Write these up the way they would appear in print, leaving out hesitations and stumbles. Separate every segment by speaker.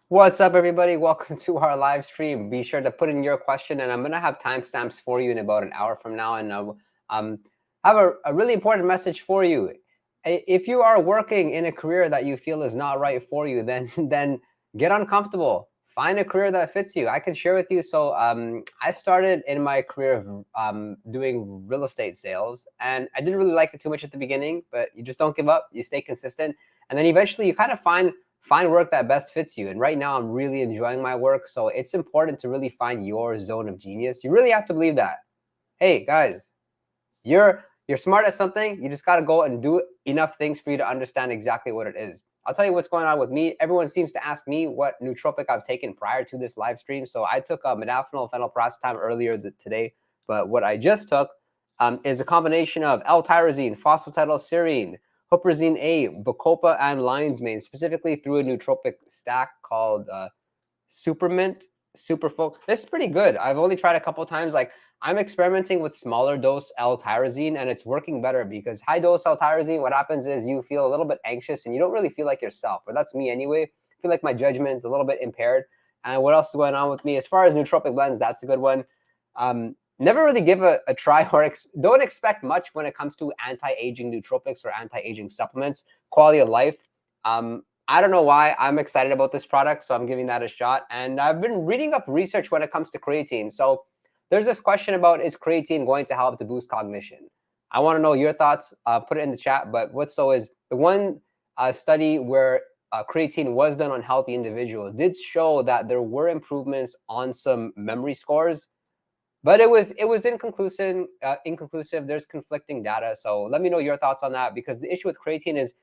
Speaker 1: What's up, everybody? Welcome to our live stream. Be sure to put in your question, and I'm going to have timestamps for you in about an hour from now. And have a really important message for you. If you are working in a career that you feel is not right for you, then get uncomfortable. Find a career that fits you. I can share with you. So I started in my career doing real estate sales, and I didn't really like it too much at the beginning, but you just don't give up. You stay consistent, and then eventually you kind of find work that best fits you. And right now I'm really enjoying my work. So it's important to really find your zone of genius. You really have to believe that. Hey guys, you're smart at something. You just got to go and do enough things for you to understand exactly what it is. I'll tell you what's going on with me. Everyone seems to ask me what nootropic I've taken prior to this live stream. So I took a modafinil phenylpiracetam earlier today, but what I just took is a combination of L-Tyrosine, phosphatidylserine, huperzine A, bacopa, and lion's mane, specifically through a nootropic stack called Supermint, Superfolk. This is pretty good. I've only tried a couple times. Like, I'm experimenting with smaller dose L-tyrosine, and it's working better because high dose L-tyrosine, what happens is you feel a little bit anxious and you don't really feel like yourself, or that's me anyway. I feel like my judgment is a little bit impaired. And what else is going on with me? As far as nootropic blends, that's a good one. Never really give a try, or don't expect much when it comes to anti-aging nootropics or anti-aging supplements. Quality of life. I don't know why I'm excited about this product, so I'm giving that a shot. And I've been reading up research when it comes to creatine. So there's this question about, is creatine going to help to boost cognition? I want to know your thoughts. Put it in the chat. But what's so is the one study where creatine was done on healthy individuals did show that there were improvements on some memory scores, but it was inconclusive. Inconclusive. There's conflicting data. So let me know your thoughts on that, because the issue with creatine is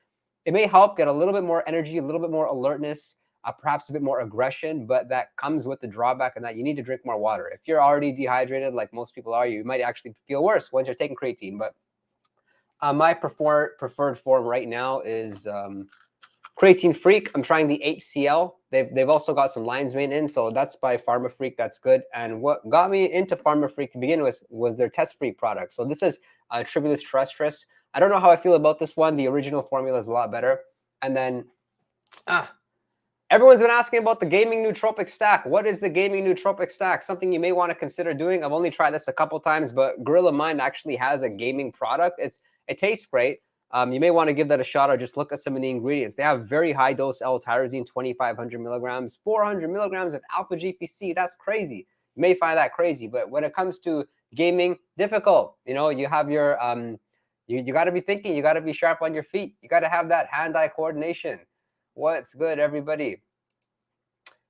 Speaker 1: it may help get a little bit more energy, a little bit more alertness, perhaps a bit more aggression, but that comes with the drawback and that you need to drink more water. If you're already dehydrated, like most people are, you might actually feel worse once you're taking creatine. But my preferred form right now is Creatine Freak. I'm trying the HCl. They've also got some lion's mane in, so that's by Pharma Freak. That's good. And what got me into Pharma Freak to begin with was their test free product. So this is Tribulus terrestris. I don't know how I feel about this one. The original formula is a lot better. And then everyone's been asking about the gaming nootropic stack. What is the gaming nootropic stack? Something you may want to consider doing. I've only tried this a couple times, but Gorilla Mind actually has a gaming product. It tastes great. You may want to give that a shot, or just look at some of the ingredients. They have very high dose L-tyrosine, 2,500 milligrams, 400 milligrams of Alpha GPC. That's crazy. You may find that crazy, but when it comes to gaming, difficult. You know, you have your you got to be thinking. You got to be sharp on your feet. You got to have that hand-eye coordination. What's good, everybody?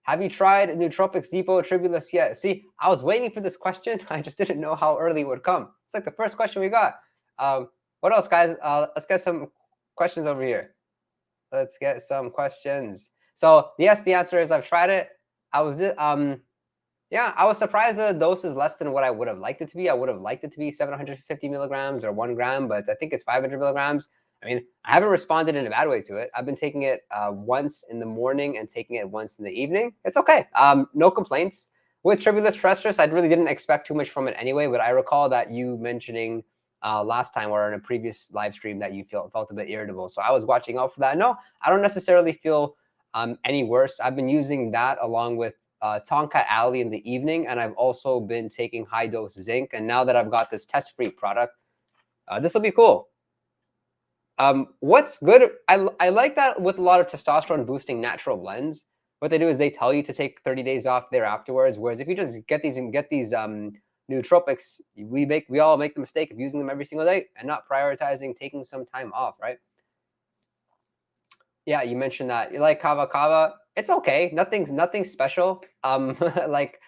Speaker 1: Have you tried Nootropics Depot Tribulus yet? See, I was waiting for this question. I just didn't know how early it would come. It's like the first question we got. What else, guys? Let's get some questions over here. Let's get some questions. So yes, the answer is I've tried it. I was I was surprised the dose is less than what I would have liked it to be. I would have liked it to be 750 milligrams or 1 gram, but I think it's 500 milligrams. I mean, I haven't responded in a bad way to it. I've been taking it once in the morning and taking it once in the evening. It's okay. No complaints. With Tribulus terrestris, I really didn't expect too much from it anyway, but I recall that you mentioning last time or in a previous live stream that you felt a bit irritable. So I was watching out for that. No, I don't necessarily feel any worse. I've been using that along with Tongkat Ali in the evening, and I've also been taking high dose zinc. And now that I've got this test free product, this will be cool. What's good? I like that with a lot of testosterone boosting natural blends. What they do is they tell you to take 30 days off there afterwards. Whereas if you just get these nootropics, we all make the mistake of using them every single day and not prioritizing taking some time off, right? Yeah, you mentioned that you like kava kava. It's okay. Nothing special. Like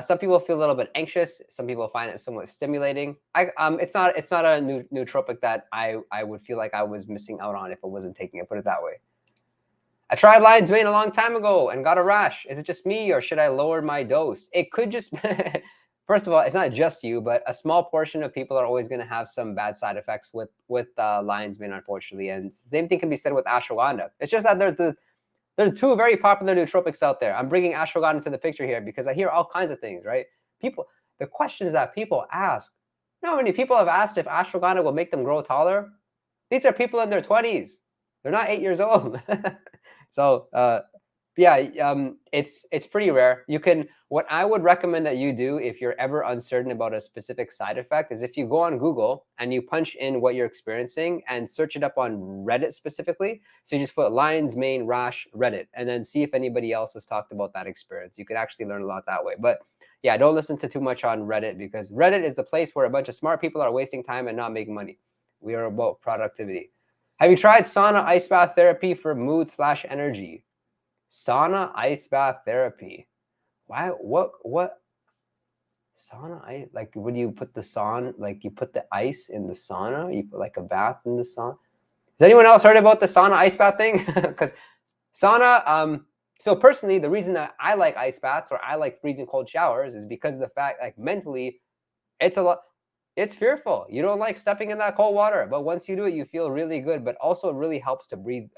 Speaker 1: some people feel a little bit anxious. Some people find it somewhat stimulating. It's not a nootropic that I would feel like I was missing out on if I wasn't taking it. Put it that way. I tried lion's mane a long time ago and got a rash. Is it just me, or should I lower my dose? It could just, first of all, it's not just you, but a small portion of people are always going to have some bad side effects with lion's mane, unfortunately. And same thing can be said with ashwagandha. It's just that there's two very popular nootropics out there. I'm bringing ashwagandha into the picture here because I hear all kinds of things, right? The questions that people ask. You know how many people have asked if ashwagandha will make them grow taller? These are people in their 20s. They're not 8 years old. So yeah, it's pretty rare. You can, what I would recommend that you do if you're ever uncertain about a specific side effect is if you go on Google and you punch in what you're experiencing and search it up on Reddit specifically. So you just put lion's mane rash Reddit and then see if anybody else has talked about that experience. You can actually learn a lot that way. But yeah, don't listen to too much on Reddit, because Reddit is the place where a bunch of smart people are wasting time and not making money. We are about productivity. Have you tried sauna ice bath therapy for mood/energy? Sauna ice bath therapy. Why? What? Sauna ice? Like, would you put the sauna? Like, you put the ice in the sauna? You put like a bath in the sauna? Has anyone else heard about the sauna ice bath thing? Because sauna. So personally, the reason that I like ice baths or I like freezing cold showers is because of the fact, like, mentally, it's a lot. It's fearful. You don't like stepping in that cold water, but once you do it, you feel really good. But also, it really helps to breathe,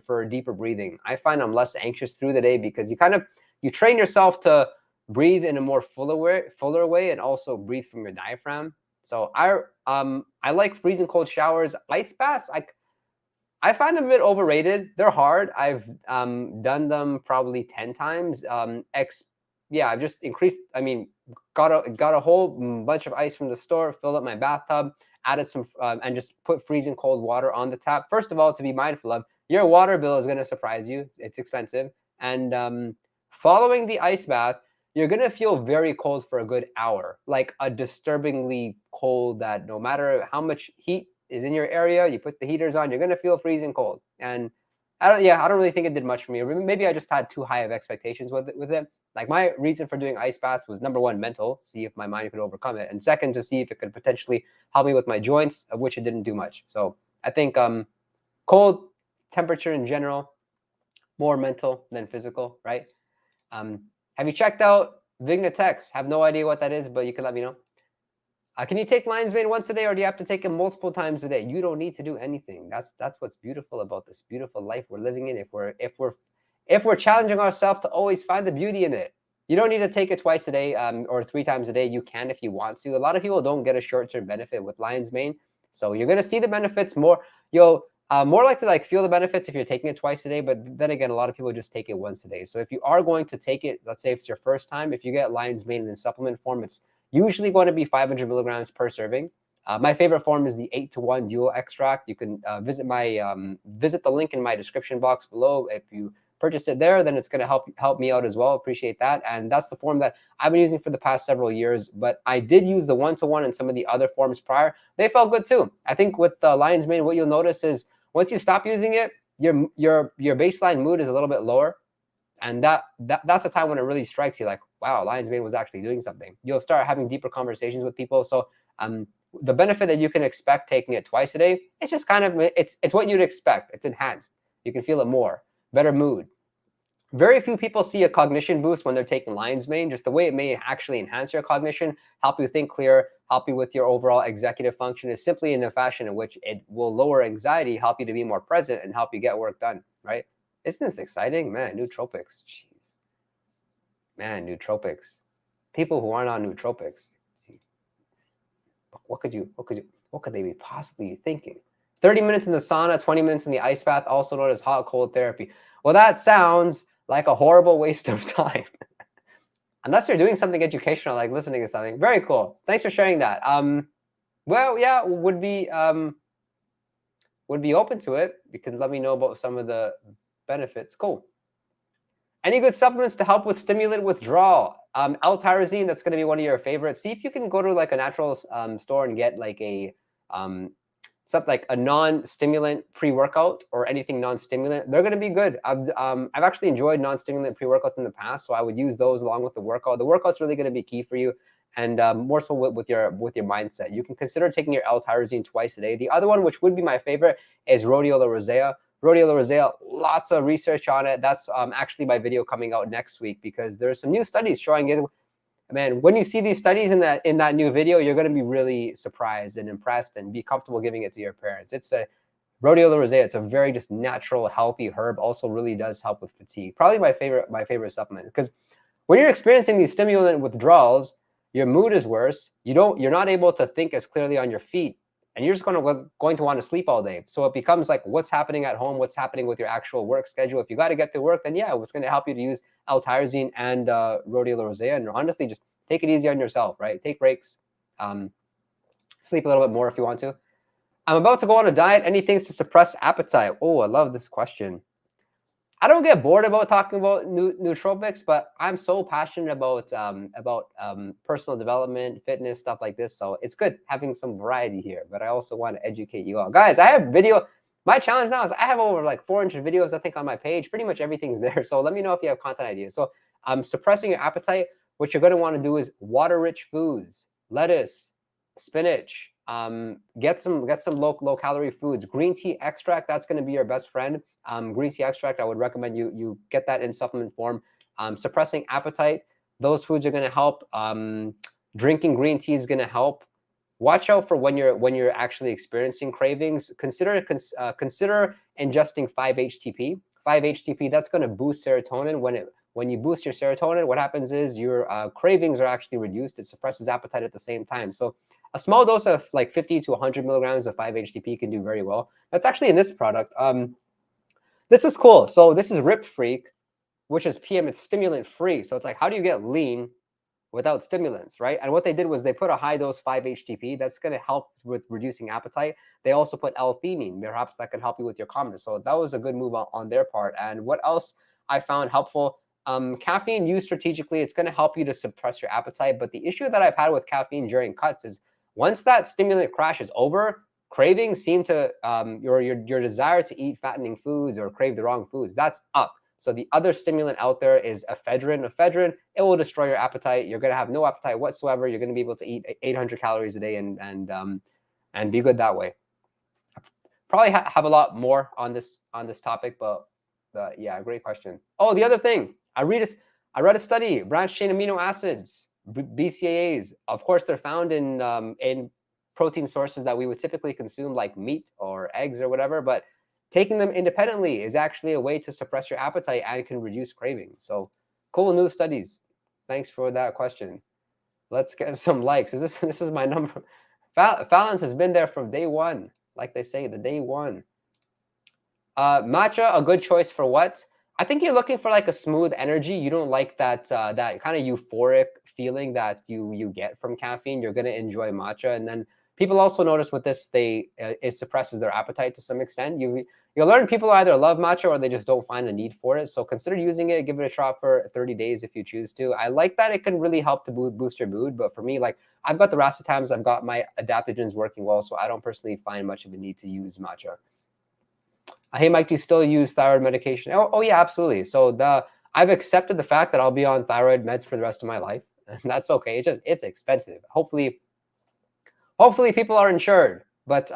Speaker 1: for deeper breathing. I find I'm less anxious through the day because you train yourself to breathe in a more fuller way, and also breathe from your diaphragm. So I like freezing cold showers. Ice baths, I find them a bit overrated. They're hard. I've done them probably 10 times. Yeah, I've just increased. I mean, got a whole bunch of ice from the store, filled up my bathtub, added some, and just put freezing cold water on the tap. First of all, to be mindful of, your water bill is going to surprise you. It's expensive. And following the ice bath, you're going to feel very cold for a good hour, like a disturbingly cold that no matter how much heat is in your area, you put the heaters on, you're going to feel freezing cold. And I don't really think it did much for me. Maybe I just had too high of expectations with it. Like, my reason for doing ice baths was, number one, mental, see if my mind could overcome it, and second, to see if it could potentially help me with my joints, of which it didn't do much. So I think cold temperature in general, more mental than physical, right? Have you checked out Vignatex? Have no idea what that is, but you can let me know. Can you take lion's mane once a day, or do you have to take it multiple times a day? You don't need to do anything. That's what's beautiful about this beautiful life we're living in. If we're challenging ourselves to always find the beauty in it, you don't need to take it twice a day or 3 times a day. You can if you want to. A lot of people don't get a short-term benefit with lion's mane, so you're gonna see the benefits more. You'll more likely like feel the benefits if you're taking it twice a day. But then again, a lot of people just take it once a day. So if you are going to take it, let's say it's your first time, if you get lion's mane in supplement form, it's usually going to be 500 milligrams per serving. My favorite form is the 8-to-1 dual extract. You can visit the link in my description box below. If you purchase it there, then it's going to help me out as well. Appreciate that. And that's the form that I've been using for the past several years. But I did use the 1-to-1 and some of the other forms prior. They felt good too. I think with the lion's mane, what you'll notice is once you stop using it, your baseline mood is a little bit lower. And that's the time when it really strikes you, like, wow, lion's mane was actually doing something. You'll start having deeper conversations with people. So the benefit that you can expect taking it twice a day, it's just kind of, it's what you'd expect. It's enhanced. You can feel it more. Better mood. Very few people see a cognition boost when they're taking lion's mane. Just the way it may actually enhance your cognition, help you think clear, help you with your overall executive function, is simply in a fashion in which it will lower anxiety, help you to be more present, and help you get work done, right? Isn't this exciting? Man, nootropics. Jeez. Man, nootropics. People who aren't on nootropics. What could they be possibly thinking? 30 minutes in the sauna, 20 minutes in the ice bath, also known as hot cold therapy. Well, that sounds like a horrible waste of time. Unless you're doing something educational, like listening to something. Very cool. Thanks for sharing that. Well, yeah, would be open to it. You can let me know about some of the benefits. Cool. Any good supplements to help with stimulant withdrawal? L-Tyrosine, that's going to be one of your favorites. See if you can go to like a natural store and get like a something like a non-stimulant pre-workout or anything non-stimulant. They're going to be good. I've actually enjoyed non-stimulant pre-workouts in the past, so I would use those along with the workout. The workout's really going to be key for you, and more so with your mindset. You can consider taking your L-Tyrosine twice a day. The other one, which would be my favorite, is Rhodiola rosea. Rhodiola rosea, lots of research on it. That's actually my video coming out next week, because there's some new studies showing it. Man, when you see these studies in that new video, you're going to be really surprised and impressed and be comfortable giving it to your parents. It's a Rhodiola rosea. It's a very just natural, healthy herb. Also, really does help with fatigue. Probably my favorite supplement, because when you're experiencing these stimulant withdrawals, your mood is worse. You're not able to think as clearly on your feet, and you're just going to want to sleep all day. So it becomes like, what's happening at home? What's happening with your actual work schedule? If you got to get to work, then yeah, it's going to help you to use L-Tyrosine and Rhodiola rosea. And honestly, just take it easy on yourself, right? Take breaks, sleep a little bit more if you want to. I'm about to go on a diet. Any things to suppress appetite? Oh, I love this question. I don't get bored about talking about nootropics, but I'm so passionate about personal development, fitness, stuff like this. So it's good having some variety here, but I also want to educate you all. Guys, I have video. My challenge now is I have over like 400 videos, I think, on my page. Pretty much everything's there. So let me know if you have content ideas. So suppressing your appetite, what you're going to want to do is water-rich foods, lettuce, spinach, get some low calorie foods. Green tea extract, that's going to be your best friend. Green tea extract, I would recommend you get that in supplement form. Suppressing appetite, those foods are going to help. Drinking green tea is going to help. Watch out for when you're actually experiencing cravings. Consider ingesting 5-HTP. 5-HTP, that's going to boost serotonin. When you boost your serotonin, what happens is your cravings are actually reduced. It suppresses appetite at the same time. So a small dose of like 50 to 100 milligrams of 5-HTP can do very well. That's actually in this product. This was cool. So this is Rip Freak, which is PM. It's stimulant free. So it's like, how do you get lean without stimulants, right? And what they did was they put a high dose 5-HTP. That's going to help with reducing appetite. They also put L-Theanine. Perhaps that can help you with your comments. So that was a good move on their part. And what else I found helpful? Caffeine used strategically, it's going to help you to suppress your appetite. But the issue that I've had with caffeine during cuts is once that stimulant crash is over, cravings seem to, your desire to eat fattening foods or crave the wrong foods, that's up. So the other stimulant out there is ephedrine. Ephedrine, it will destroy your appetite. You're going to have no appetite whatsoever. You're going to be able to eat 800 calories a day and be good that way. Probably have a lot more on this topic, but yeah, great question. Oh, the other thing, I read a study, branched chain amino acids, BCAAs. Of course, they're found in protein sources that we would typically consume, like meat or eggs or whatever. But taking them independently is actually a way to suppress your appetite and can reduce cravings. So cool new studies. Thanks for that question. Let's get some likes. This is my number. Fallon's has been there from day one, like they say, the day one. Matcha, a good choice for what? I think you're looking for like a smooth energy. You don't like that that kind of euphoric feeling that you get from caffeine. You're going to enjoy matcha. And then people also notice with this, it suppresses their appetite to some extent. You'll learn people either love matcha or they just don't find a need for it. So consider using it. Give it a shot for 30 days if you choose to. I like that it can really help to boost your mood. But for me, like I've got the racetams, I've got my adaptogens working well. So I don't personally find much of a need to use matcha. Hey, Mike, do you still use thyroid medication? Oh yeah, absolutely. So I've accepted the fact that I'll be on thyroid meds for the rest of my life. And that's okay. It's expensive. Hopefully people are insured, but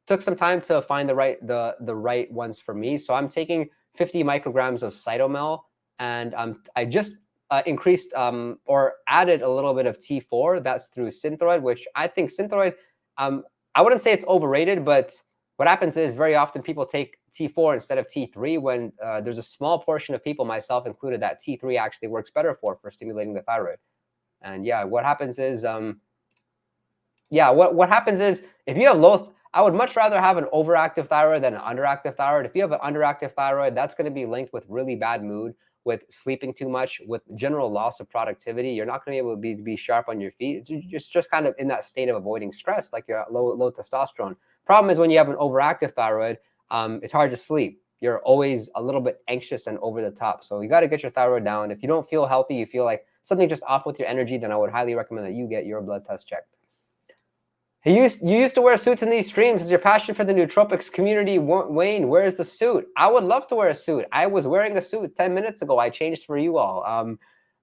Speaker 1: took some time to find the right ones for me. So I'm taking 50 micrograms of Cytomel, and I just increased or added a little bit of T4. That's through Synthroid, which I think Synthroid, I wouldn't say it's overrated, but what happens is very often people take T4 instead of T3 when there's a small portion of people, myself included, that T3 actually works better for stimulating the thyroid. And yeah, what happens is, what happens is if you have low, I would much rather have an overactive thyroid than an underactive thyroid. If you have an underactive thyroid, that's going to be linked with really bad mood, with sleeping too much, with general loss of productivity. You're not going to be able to be sharp on your feet. You're just kind of in that state of avoiding stress, like you're at low testosterone. Problem is when you have an overactive thyroid, it's hard to sleep. You're always a little bit anxious and over the top. So you got to get your thyroid down. If you don't feel healthy, you feel like something just off with your energy, then I would highly recommend that you get your blood test checked. You used to wear suits in these streams. Is your passion for the nootropics community? Wayne, where's the suit? I would love to wear a suit. I was wearing a suit 10 minutes ago. I changed for you all.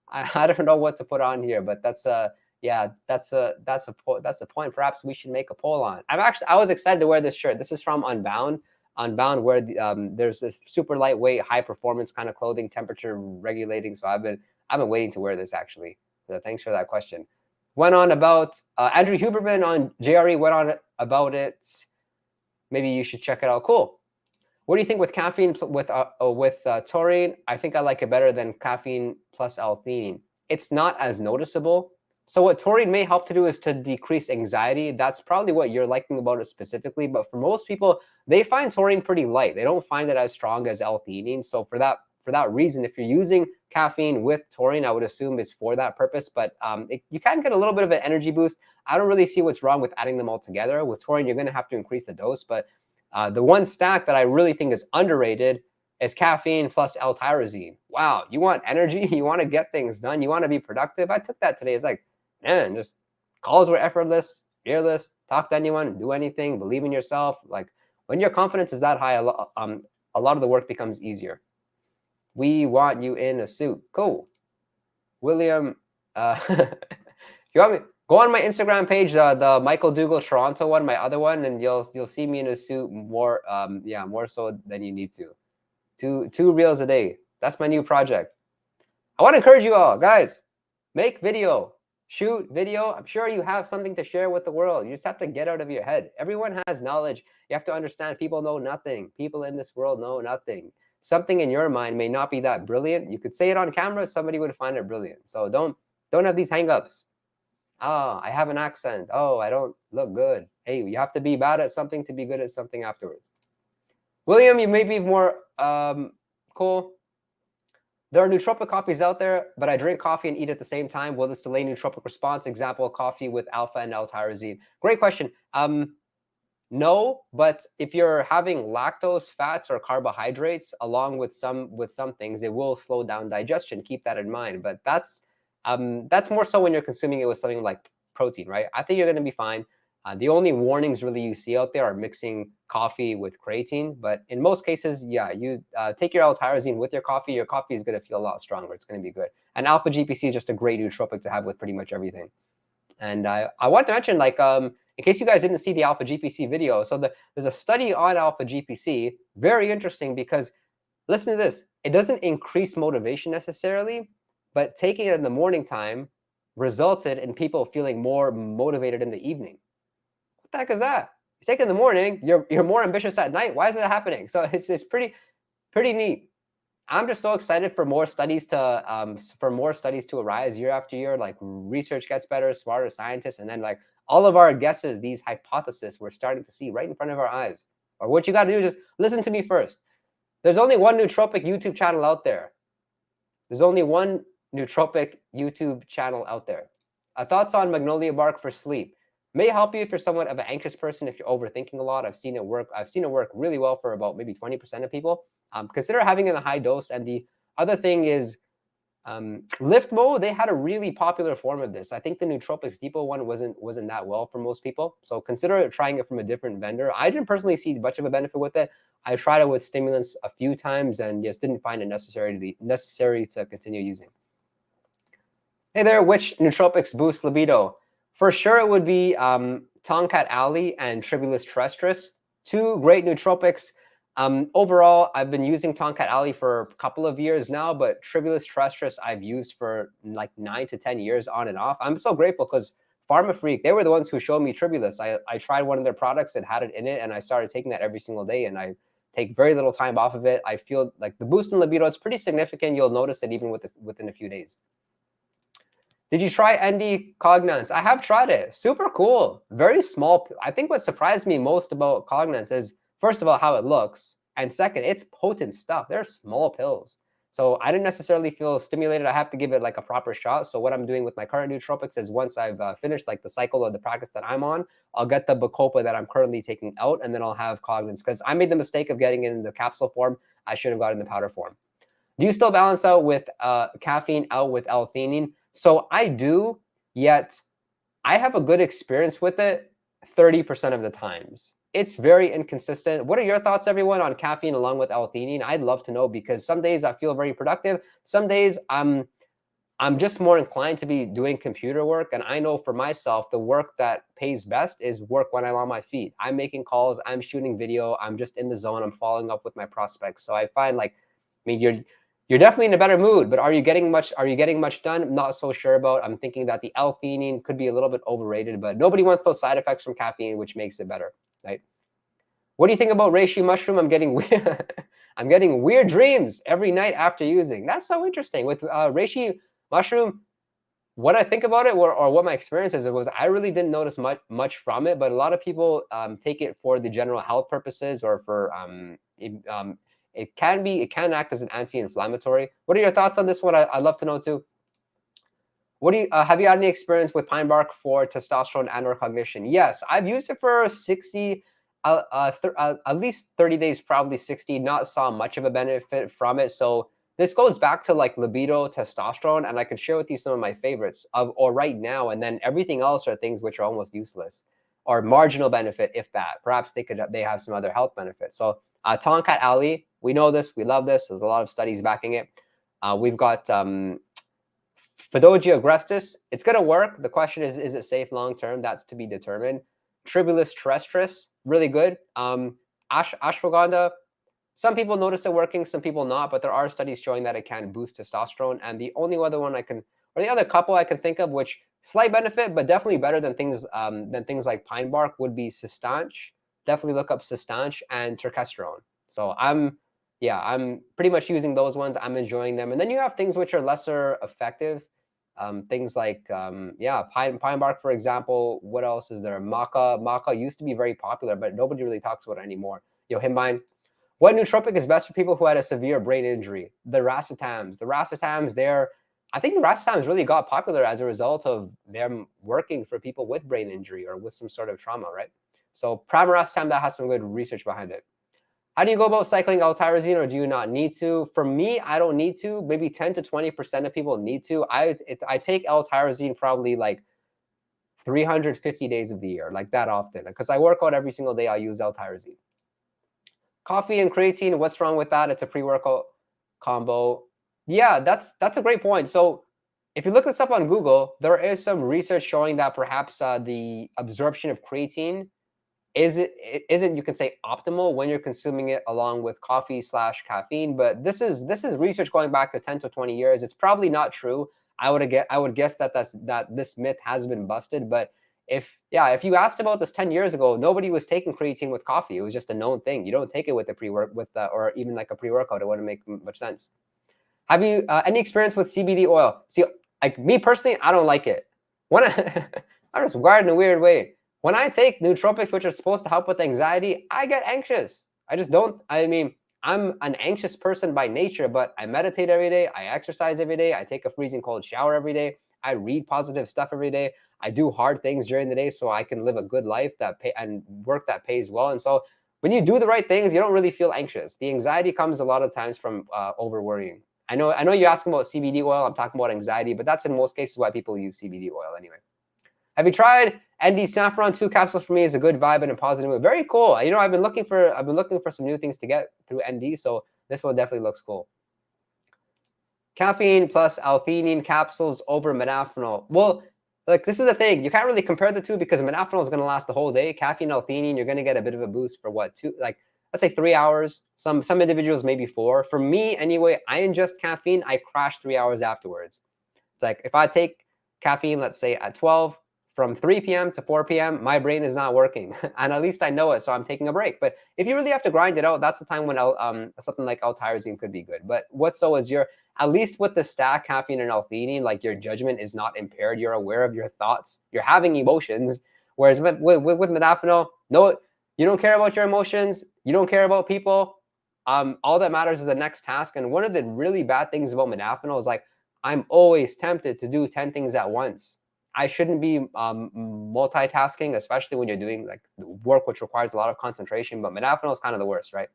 Speaker 1: I don't know what to put on here, but that's a point. Perhaps we should make a poll on. I was excited to wear this shirt. This is from Unbound. Unbound, where there's this super lightweight, high performance kind of clothing, temperature regulating. So I've been waiting to wear this actually. So thanks for that question. Went on about Andrew Huberman on JRE went on about it. Maybe you should check it out. Cool. What do you think with caffeine with taurine? I think I like it better than caffeine plus L-Theanine. It's not as noticeable. So what taurine may help to do is to decrease anxiety. That's probably what you're liking about it specifically. But for most people, they find taurine pretty light. They don't find it as strong as L-Theanine. So for that reason, if you're using caffeine with taurine, I would assume it's for that purpose. But you can get a little bit of an energy boost. I don't really see what's wrong with adding them all together. With taurine, you're going to have to increase the dose. But the one stack that I really think is underrated is caffeine plus L-Tyrosine. Wow, you want energy? You want to get things done? You want to be productive? I took that today. It's like, man, just calls were effortless, fearless, talk to anyone, do anything, believe in yourself. Like when your confidence is that high, a lot of the work becomes easier. We want you in a suit. Cool. William, if you want me, go on my Instagram page, the Michael Dougal Toronto one, my other one, and you'll see me in a suit more, more so than you need to. Two reels a day. That's my new project. I want to encourage you all, guys, make video. Shoot video. I'm sure you have something to share with the world. You just have to get out of your head. Everyone has knowledge. You have to understand people know nothing. People in this world know nothing. Something in your mind may not be that brilliant. You could say it on camera. Somebody would find it brilliant. So don't have these hangups. Oh, I have an accent. Oh, I don't look good. Hey, you have to be bad at something to be good at something afterwards. William, you may be more cool. There are nootropic coffees out there, but I drink coffee and eat at the same time. Will this delay nootropic response? Example, coffee with alpha and L-Tyrosine. Great question. No, but if you're having lactose, fats, or carbohydrates along with some things, it will slow down digestion. Keep that in mind. But that's more so when you're consuming it with something like protein, right? I think you're going to be fine. The only warnings really you see out there are mixing coffee with creatine. But in most cases, yeah, you take your L-Tyrosine with your coffee is going to feel a lot stronger. It's going to be good. And Alpha GPC is just a great nootropic to have with pretty much everything. And I want to mention, like, in case you guys didn't see the Alpha GPC video, so there's a study on Alpha GPC, very interesting because, listen to this, it doesn't increase motivation necessarily, but taking it in the morning time resulted in people feeling more motivated in the evening. What the heck is that? You take it in the morning, you're more ambitious at night. Why is that happening? So it's pretty neat. I'm just so excited for more studies to arise year after year. Like research gets better, smarter scientists, and then like all of our guesses, these hypotheses, we're starting to see right in front of our eyes. Or what you got to do is just listen to me first. There's only one nootropic YouTube channel out there. There's only one nootropic YouTube channel out there. Thoughts on magnolia bark for sleep. May help you if you're somewhat of an anxious person, if you're overthinking a lot. I've seen it work really well for about maybe 20% of people. Consider having it in a high dose. And the other thing is Liftmo, they had a really popular form of this. I think the Nootropics Depot one wasn't that well for most people. So consider trying it from a different vendor. I didn't personally see much of a benefit with it. I tried it with stimulants a few times and just didn't find it necessary to continue using. Hey there, which nootropics boost libido? For sure, it would be Tongkat Ali and Tribulus terrestris, two great nootropics. Overall, I've been using Tongkat Ali for a couple of years now, but Tribulus terrestris I've used for like 9 to 10 years on and off. I'm so grateful because Pharma Freak, they were the ones who showed me Tribulus. I tried one of their products and had it in it, and I started taking that every single day, and I take very little time off of it. I feel like the boost in libido, it's pretty significant. You'll notice it even within a few days. Did you try ND Cognance? I have tried it. Super cool. Very small. I think what surprised me most about Cognance is, first of all, how it looks. And second, it's potent stuff. They're small pills. So I didn't necessarily feel stimulated. I have to give it like a proper shot. So what I'm doing with my current nootropics is once I've finished like the cycle or the practice that I'm on, I'll get the Bacopa that I'm currently taking out, and then I'll have Cognance. Because I made the mistake of getting it in the capsule form. I should have gotten the powder form. Do you still balance out with caffeine out with L-Theanine? So I do, yet I have a good experience with it 30% of the times. It's very inconsistent. What are your thoughts, everyone, on caffeine along with L-Theanine? I'd love to know, because some days I feel very productive. Some days I'm just more inclined to be doing computer work. And I know for myself, the work that pays best is work when I'm on my feet. I'm making calls, I'm shooting video, I'm just in the zone, I'm following up with my prospects. So I find like, I mean, you're definitely in a better mood, but are you getting much done? I'm not so sure about. I'm thinking that the L-Theanine could be a little bit overrated, but nobody wants those side effects from caffeine, which makes it better, right? What do you think about reishi mushroom? I'm getting weird. I'm getting weird dreams every night after using. That's so interesting. With reishi mushroom, what I think about it, or what my experience is, it was I really didn't notice much from it, but a lot of people take it for the general health purposes, or for it can act as an anti-inflammatory. What are your thoughts on this one? I'd love to know too. What do you have you had any experience with pine bark for testosterone and or cognition? Yes, I've used it for 60, at least 30 days, probably 60. Not saw much of a benefit from it. So this goes back to like libido, testosterone, and I can share with you some of my favorites or right now, and then everything else are things which are almost useless or marginal benefit, if that. Perhaps they have some other health benefits. So Tongkat Ali, we know this, we love this. There's a lot of studies backing it. We've got Fidogia agrestis, it's going to work. The question is it safe long term? That's to be determined. Tribulus terrestris, really good. Ashwagandha, some people notice it working, some people not, but there are studies showing that it can boost testosterone. And the only other one the other couple I can think of, which slight benefit, but definitely better than things like pine bark, would be Sistanch. Definitely look up Sistanch and Terkesterone. So I'm pretty much using those ones. I'm enjoying them. And then you have things which are lesser effective. Things like, pine bark, for example. What else is there? Maca. Maca used to be very popular, but nobody really talks about it anymore. Yohimbine. What nootropic is best for people who had a severe brain injury? The racetams. I think the racetams really got popular as a result of them working for people with brain injury or with some sort of trauma, right? So Pramiracetam, that has some good research behind it. How do you go about cycling L-Tyrosine, or do you not need to? For me, I don't need to. Maybe 10 to 20% of people need to. I take L-Tyrosine probably like 350 days of the year, like that often. Because I work out every single day, I use L-Tyrosine. Coffee and creatine, what's wrong with that? It's a pre-workout combo. Yeah, that's a great point. So if you look this up on Google, there is some research showing that perhaps the absorption of creatine isn't, you can say, optimal when you're consuming it along with coffee/caffeine. But this is research going back to 10 to 20 years. It's probably not true. I would guess that this myth has been busted. But if you asked about this 10 years ago, nobody was taking creatine with coffee. It was just a known thing. You don't take it with or even like a pre-workout. It wouldn't make much sense. Have you any experience with CBD oil? See, like me personally, I don't like it. I'm just wired in a weird way. When I take nootropics, which are supposed to help with anxiety, I get anxious. I just don't. I mean, I'm an anxious person by nature, but I meditate every day. I exercise every day. I take a freezing cold shower every day. I read positive stuff every day. I do hard things during the day so I can live a good life and work that pays well. And so when you do the right things, you don't really feel anxious. The anxiety comes a lot of times from over worrying. I know you're asking about CBD oil. I'm talking about anxiety, but that's in most cases why people use CBD oil anyway. Have you tried ND Saffron? 2 capsules for me is a good vibe and a positive mood. Very cool. I've been looking for some new things to get through ND, so this one definitely looks cool. Caffeine plus L-Theanine capsules over modafinil. Well, like, this is the thing. You can't really compare the two because modafinil is going to last the whole day. Caffeine, L-Theanine, you're going to get a bit of a boost for what, let's say 3 hours. Some individuals maybe 4. For me, anyway, I ingest caffeine. I crash 3 hours afterwards. It's like if I take caffeine, let's say at 12, from 3 p.m. to 4 p.m., my brain is not working. And at least I know it, so I'm taking a break. But if you really have to grind it out, that's the time when something like L-Tyrosine could be good. But at least with the stack, caffeine and L-Theanine, like, your judgment is not impaired. You're aware of your thoughts. You're having emotions. Whereas with modafinil, no, you don't care about your emotions. You don't care about people. All that matters is the next task. And one of the really bad things about modafinil is, like, I'm always tempted to do 10 things at once. I shouldn't be multitasking, especially when you're doing like work which requires a lot of concentration. But modafinil is kind of the worst, right?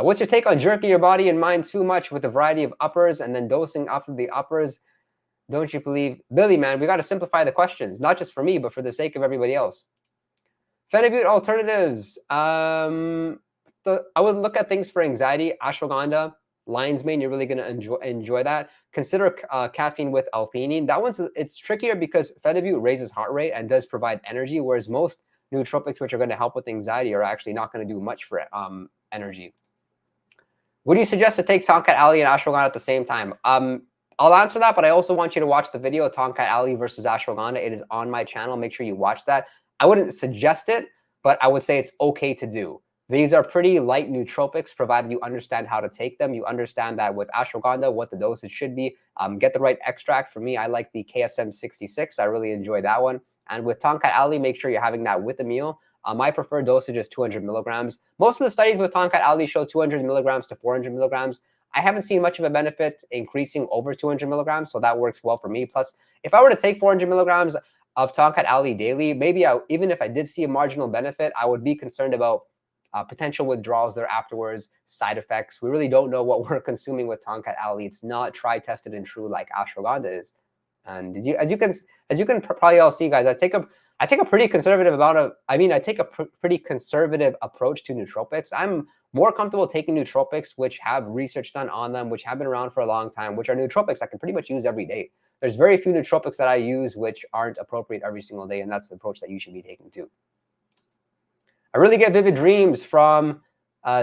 Speaker 1: What's your take on jerking your body and mind too much with a variety of uppers and then dosing up of the uppers? Don't you believe? Billy, man, we got to simplify the questions, not just for me, but for the sake of everybody else. Phenibut alternatives. I would look at things for anxiety. Ashwagandha, lion's mane, you're really going to enjoy that. Consider caffeine with L-Theanine. That one's, it's trickier because Phenibut raises heart rate and does provide energy, whereas most nootropics which are going to help with anxiety are actually not going to do much for energy. Would you suggest to take Tongkat Ali and Ashwagandha at the same time? I'll answer that, but I also want you to watch the video, Tongkat Ali versus Ashwagandha. It is on my channel. Make sure you watch that. I wouldn't suggest it, but I would say it's okay to do. These are pretty light nootropics, provided you understand how to take them. You understand that with ashwagandha, what the dosage should be. Get the right extract. For me, I like the KSM 66. I really enjoy that one. And with Tongkat Ali, make sure you're having that with a meal. My preferred dosage is 200 milligrams. Most of the studies with Tongkat Ali show 200 milligrams to 400 milligrams. I haven't seen much of a benefit increasing over 200 milligrams, so that works well for me. Plus, if I were to take 400 milligrams of Tongkat Ali daily, maybe even if I did see a marginal benefit, I would be concerned about potential withdrawals there afterwards, side effects. We really don't know what we're consuming with Tongkat Ali. It's not tried, tested, and true like ashwagandha is. And as you can probably all see, guys, I take a pretty conservative pretty conservative approach to nootropics. I'm more comfortable taking nootropics which have research done on them, which have been around for a long time, which are nootropics I can pretty much use every day. There's very few nootropics that I use which aren't appropriate every single day, and that's the approach that you should be taking too. I really get vivid dreams from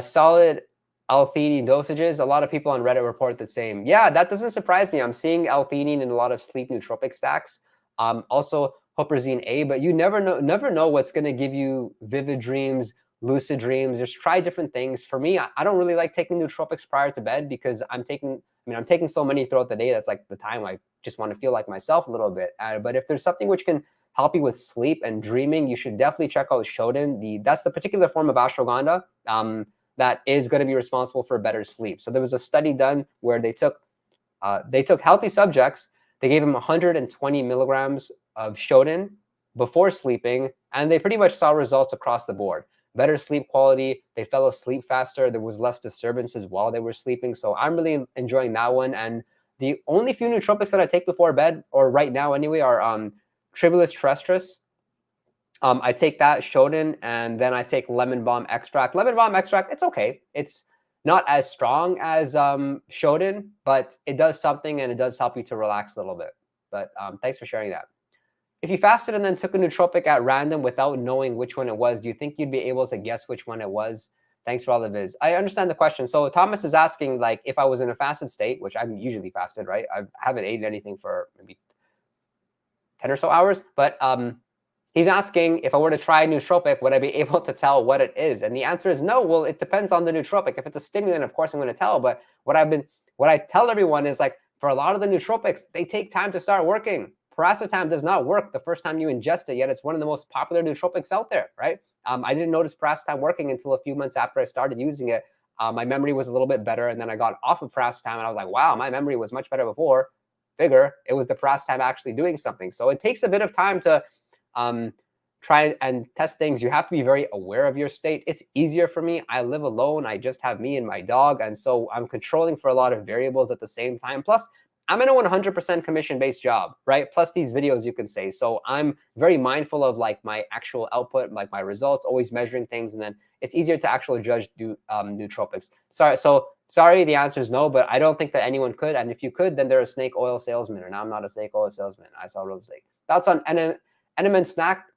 Speaker 1: solid L-Theanine dosages. A lot of people on Reddit report the same. Yeah, that doesn't surprise me. I'm seeing L-Theanine in a lot of sleep nootropic stacks. Also Huperzine A, but you never know what's going to give you vivid dreams, lucid dreams. Just try different things. For me, I don't really like taking nootropics prior to bed because I'm taking so many throughout the day. That's like the time I just want to feel like myself a little bit. But if there's something which can help you with sleep and dreaming, you should definitely check out Shodin. That's the particular form of ashwagandha that is going to be responsible for better sleep. So there was a study done where they took healthy subjects, they gave them 120 milligrams of Shodin before sleeping, and they pretty much saw results across the board. Better sleep quality, they fell asleep faster, there was less disturbances while they were sleeping. So I'm really enjoying that one. And the only few nootropics that I take before bed, or right now anyway, are Tribulus terrestris. I take that, Shodin, and then I take lemon balm extract. Lemon balm extract, it's okay. It's not as strong as Shodin, but it does something, and it does help you to relax a little bit. But thanks for sharing that. If you fasted and then took a nootropic at random without knowing which one it was, do you think you'd be able to guess which one it was? Thanks for all the viz. I understand the question. So Thomas is asking, like, if I was in a fasted state, which I'm usually fasted, right? I haven't eaten anything for maybe 10 or so hours, but he's asking if I were to try a nootropic, would I be able to tell what it is? And the answer is no. Well, it depends on the nootropic. If it's a stimulant, of course I'm going to tell. But what I tell everyone is, like, for a lot of the nootropics, they take time to start working. Piracetam does not work the first time you ingest it, yet it's one of the most popular nootropics out there, right? I didn't notice piracetam working until a few months after I started using it. My memory was a little bit better, and then I got off of piracetam, and I was like, wow, my memory was much better before. Bigger, it was the piracetam actually doing something. So it takes a bit of time to try and test things. You have to be very aware of your state. It's easier for me. I live alone. I just have me and my dog, and so I'm controlling for a lot of variables at the same time. Plus, I'm in a 100% commission-based job, right? Plus these videos, you can say. So I'm very mindful of, like, my actual output, like my results, always measuring things, and then it's easier to actually judge nootropics. Sorry, the answer is no, but I don't think that anyone could. And if you could, then they're a snake oil salesman, and I'm not a snake oil salesman. I sell real estate. Thoughts on NMN stacked?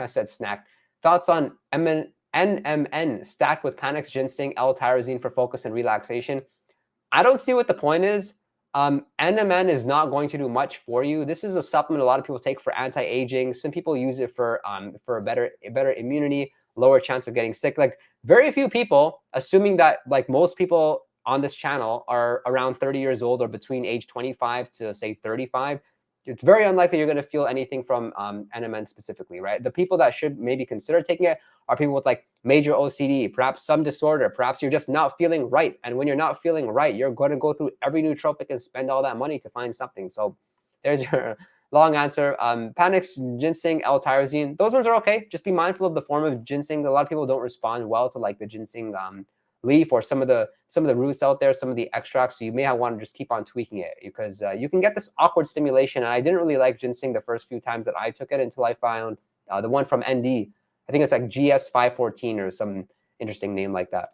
Speaker 1: I said snacked. Thoughts on NMN stacked with Panax, ginseng, L-Tyrosine for focus and relaxation? I don't see what the point is. NMN is not going to do much for you. This is a supplement a lot of people take for anti-aging. Some people use it for a better immunity, lower chance of getting sick. Like, very few people, assuming that, like, most people on this channel are around 30 years old or between age 25 to say 35. It's very unlikely you're going to feel anything from NMN specifically, right? The people that should maybe consider taking it are people with, like, major OCD, perhaps some disorder, perhaps you're just not feeling right. And when you're not feeling right, you're going to go through every nootropic and spend all that money to find something. So there's your long answer. Panax, ginseng, L-Tyrosine, those ones are okay. Just be mindful of the form of ginseng. A lot of people don't respond well to, like, the ginseng leaf or some of the roots out there, some of the extracts. So you may want to just keep on tweaking it, because you can get this awkward stimulation. And I didn't really like ginseng the first few times that I took it until I found the one from ND. I think it's like GS514 or some interesting name like that.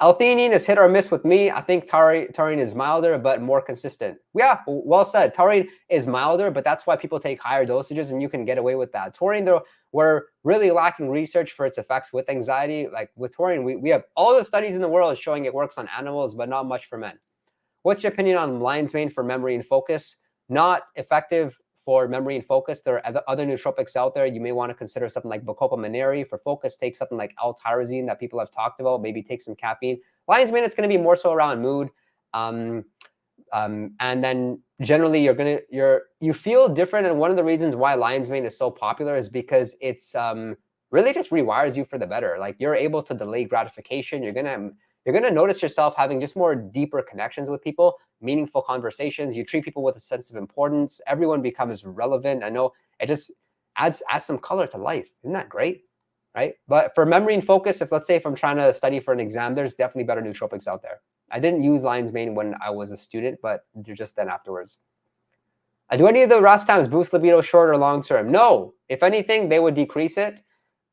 Speaker 1: L-Theanine is hit or miss with me. I think taurine is milder but more consistent. Yeah, well said. Taurine is milder, but that's why people take higher dosages, and you can get away with that. Taurine, though, we're really lacking research for its effects with anxiety. Like with taurine, we have all the studies in the world showing it works on animals, but not much for men. What's your opinion on lion's mane for memory and focus? Not effective for memory and focus, there are other nootropics out there. You may want to consider something like Bacopa Monnieri. For focus, take something like L-Tyrosine that people have talked about. Maybe take some caffeine. Lion's mane, it's going to be more so around mood. And then generally you feel different. And one of the reasons why lion's mane is so popular is because it's really just rewires you for the better. Like, you're able to delay gratification. You're gonna notice yourself having just more deeper connections with people, meaningful conversations. You treat people with a sense of importance. Everyone becomes relevant. I know it just adds some color to life. Isn't that great? Right? But for memory and focus, if I'm trying to study for an exam, there's definitely better nootropics out there. I didn't use lion's mane when I was a student, but just then afterwards. Do any of the racetams boost libido short or long term? No. If anything, they would decrease it.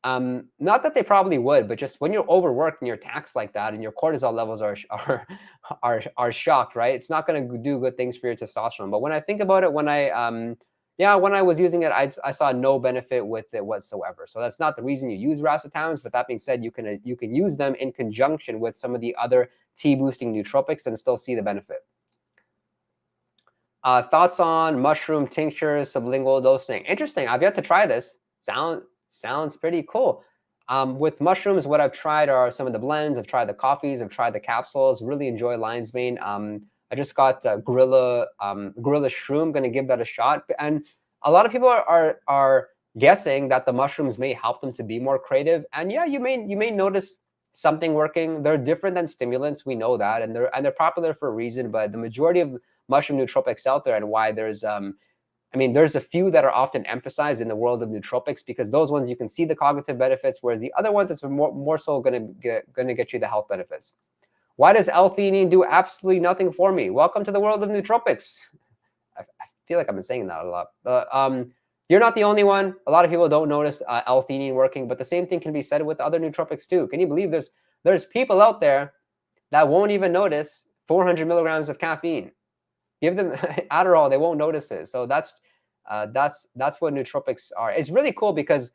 Speaker 1: Not that they probably would, but just when you're overworked and you're taxed like that and your cortisol levels are shocked, right? It's not going to do good things for your testosterone. But when I think about it, when I was using it, I saw no benefit with it whatsoever. So that's not the reason you use racetams. But that being said, you can use them in conjunction with some of the other T boosting nootropics and still see the benefit. Thoughts on mushroom tinctures, sublingual dosing? Interesting. I've yet to try this. Sounds pretty cool. With mushrooms, what I've tried are some of the blends. I've tried the coffees. I've tried the capsules. Really enjoy lion's mane. I just got Gorilla Shroom. Going to give that a shot. And a lot of people are guessing that the mushrooms may help them to be more creative. And yeah, you may notice something working. They're different than stimulants. We know that, and they're popular for a reason. But the majority of mushroom nootropics out there, and why there's there's a few that are often emphasized in the world of nootropics, because those ones you can see the cognitive benefits, whereas the other ones it's more so going to get you the health benefits. Why does L-Theanine do absolutely nothing for me? Welcome to the world of nootropics. I feel like I've been saying that a lot. You're not the only one. A lot of people don't notice L-Theanine working, but the same thing can be said with other nootropics too. Can you believe there's people out there that won't even notice 400 milligrams of caffeine? Give them Adderall, they won't notice it. So that's what nootropics are. It's really cool because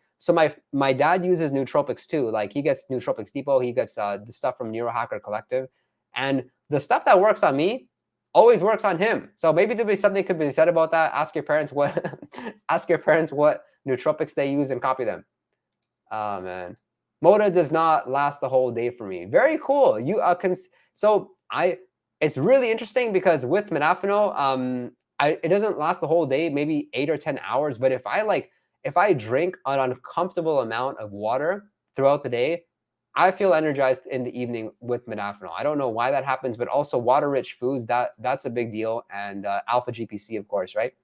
Speaker 1: my dad uses nootropics too. Like, he gets Nootropics Depot, he gets the stuff from Neurohacker Collective, and the stuff that works on me always works on him. So maybe there'll be something could be said about that. Ask your parents what nootropics they use and copy them. Oh man, Moda does not last the whole day for me. Very cool. It's really interesting because with modafinil, it doesn't last the whole day, maybe 8 or 10 hours. But if I drink an uncomfortable amount of water throughout the day, I feel energized in the evening with modafinil. I don't know why that happens, but also water-rich foods, that's a big deal. And Alpha GPC, of course, right?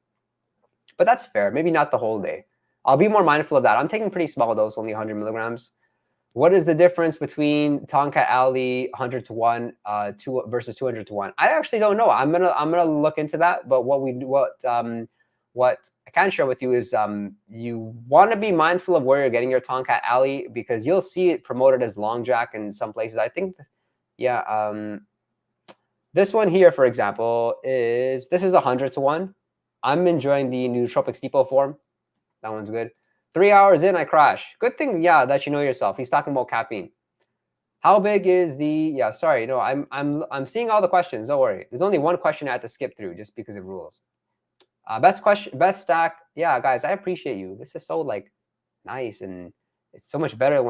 Speaker 1: But that's fair. Maybe not the whole day. I'll be more mindful of that. I'm taking pretty small dose, only 100 milligrams. What is the difference between Tongkat Ali 100 to 1 versus 200 to 1? I actually don't know. I'm gonna look into that. But what I can share with you is you want to be mindful of where you're getting your Tongkat Ali, because you'll see it promoted as Long Jack in some places. I think, this one here, for example, this is 100 to 1. I'm enjoying the Nootropics Depot form. That one's good. 3 hours in, I crash. Good thing, that you know yourself. He's talking about caffeine. How big is the? Sorry, no, I'm seeing all the questions. Don't worry. There's only one question I had to skip through just because of rules. Best stack. Yeah, guys, I appreciate you. This is so nice, and it's so much better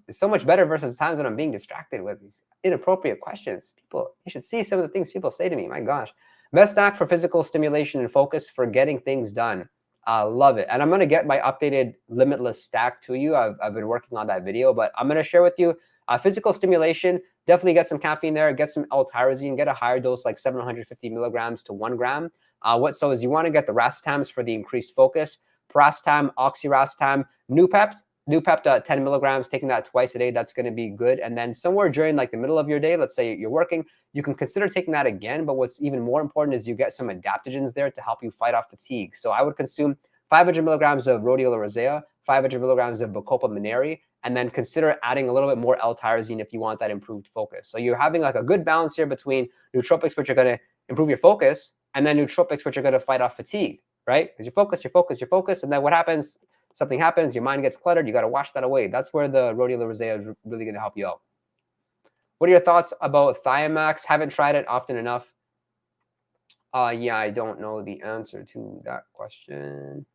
Speaker 1: it's so much better versus times when I'm being distracted with these inappropriate questions. People, you should see some of the things people say to me. My gosh. Best stack for physical stimulation and focus for getting things done. Love it. And I'm going to get my updated limitless stack to you. I've been working on that video, but I'm going to share with you physical stimulation. Definitely get some caffeine there, get some L-Tyrosine, get a higher dose like 750 milligrams to 1 gram. Is you want to get the racetams for the increased focus, piracetam, oxiracetam, Noopept 10 milligrams, taking that twice a day. That's going to be good. And then somewhere during the middle of your day, let's say you're working, you can consider taking that again. But what's even more important is you get some adaptogens there to help you fight off fatigue. So I would consume 500 milligrams of Rhodiola rosea, 500 milligrams of Bacopa Monnieri, and then consider adding a little bit more L-Tyrosine if you want that improved focus. So you're having a good balance here between nootropics, which are going to improve your focus, and then nootropics, which are going to fight off fatigue, right? Because you focus, and then what happens? Something happens, your mind gets cluttered, you got to wash that away. That's where the Rhodiola rosea is really going to help you out. What are your thoughts about Thiamax? Haven't tried it often enough. Yeah, I don't know the answer to that question.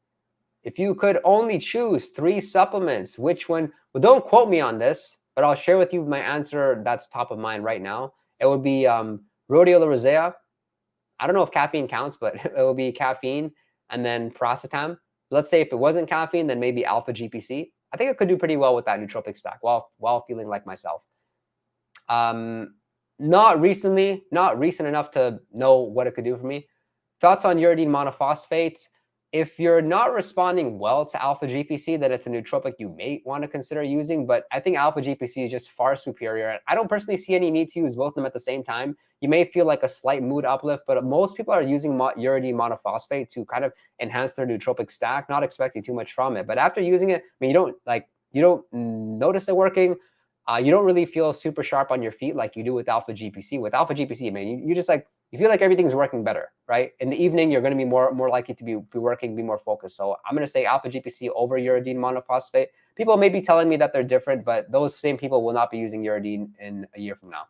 Speaker 1: If you could only choose 3 supplements, which one? Well, don't quote me on this, but I'll share with you my answer that's top of mind right now. It would be Rhodiola rosea. I don't know if caffeine counts, but it will be caffeine and then piracetam. Let's say if it wasn't caffeine, then maybe Alpha GPC. I think it could do pretty well with that nootropic stack while feeling like myself. Not recent enough to know what it could do for me. Thoughts on uridine monophosphates? If you're not responding well to Alpha GPC, then it's a nootropic you may want to consider using. But I think Alpha GPC is just far superior. I don't personally see any need to use both of them at the same time. You may feel like a slight mood uplift, but most people are using uridine monophosphate to kind of enhance their nootropic stack, not expecting too much from it. But after using it, I mean, you don't notice it working. You don't really feel super sharp on your feet like you do with Alpha GPC. With Alpha GPC, man, you just like, you feel like everything's working better, right? In the evening, you're going to be more likely to be working, be more focused. So I'm going to say Alpha GPC over uridine monophosphate. People may be telling me that they're different, but those same people will not be using uridine in a year from now.